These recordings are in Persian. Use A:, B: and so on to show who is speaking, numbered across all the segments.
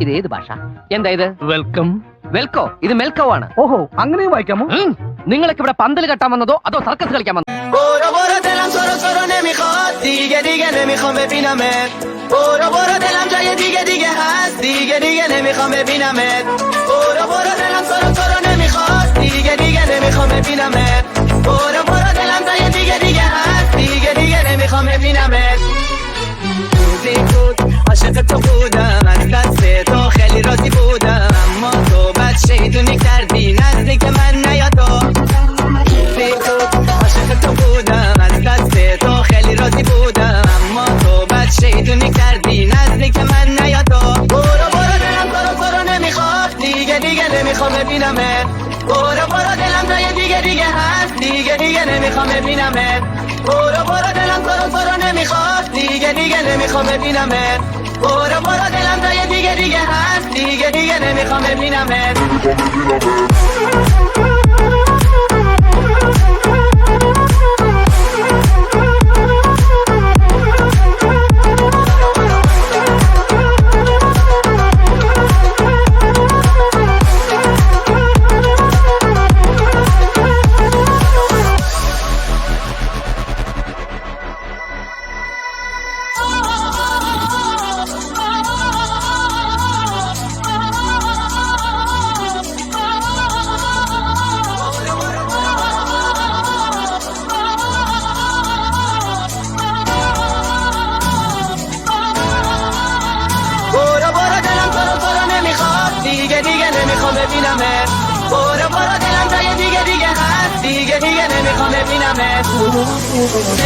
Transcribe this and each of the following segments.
A: ഇത് ഏത് ഭാഷ? എന്താ ഇത്?
B: വെൽക്കം.
A: വെൽക്കോ? ഇത് മെൽക്കോ ആണ്.
B: ഓഹോ, അങ്ങനെയും വായിക്കാമോ?
A: നിങ്ങളൊക്കെ ഇവിടെ പന്തൽ കെട്ടാൻ വന്നതോ അതോ സർക്കസ് കളിക്കാൻ വന്നോ?
C: برو دلم تو رو نمیخواد دیگه نمیخوام ببینمت برو دلم جای دیگه هست دیگه نمیخوام ببینمت برو دلم تو رو نمیخواد دیگه نمیخوام ببینمت برو دلم جای دیگه هست دیگه نمیخوام ببینمت روزی بود عاشق تو بودم از دست تو خیلی راضی بودم اما تو بد شیطونی کردی نزدیک من نیا تو روزی بود عاشق تو بودم از دست تو خیلی راضی بودم اما تو بد شیطونی کردی نزدیک من نیا تو برو دلم تو رو نمیخواد دیگه نمیخوام ببینمت برو دلم جای دیگه هست دیگه نمیخوام ببینمت برو دلم تو رو نمیخواد دیگه نمیخوام ببینمت برو دلم جای دیگه هست دیگه نمیخوام ببینمت دیگه نمیخوام ببینمت برو دلم جای دیگه هست دیگه نمیخوام ببینمت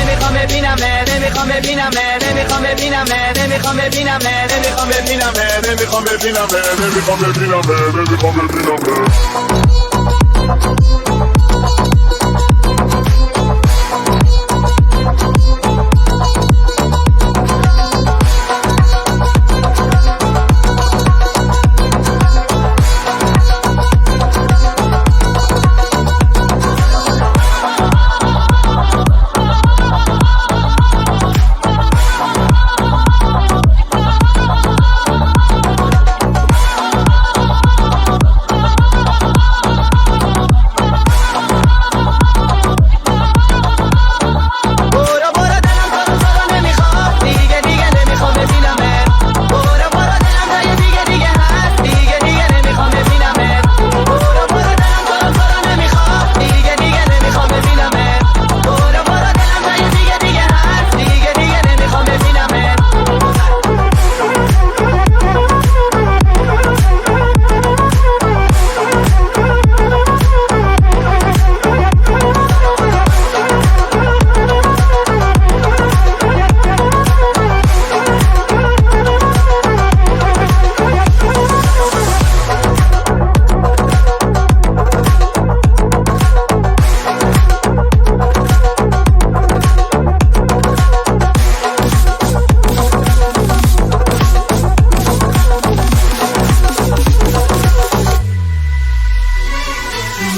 C: نمیخوام ببینمت نمیخوام ببینمت نمیخوام ببینمت نمیخوام ببینمت نمیخوام ببینمت نمیخوام ببینمت نمیخوام ببینمت نمیخوام ببینمت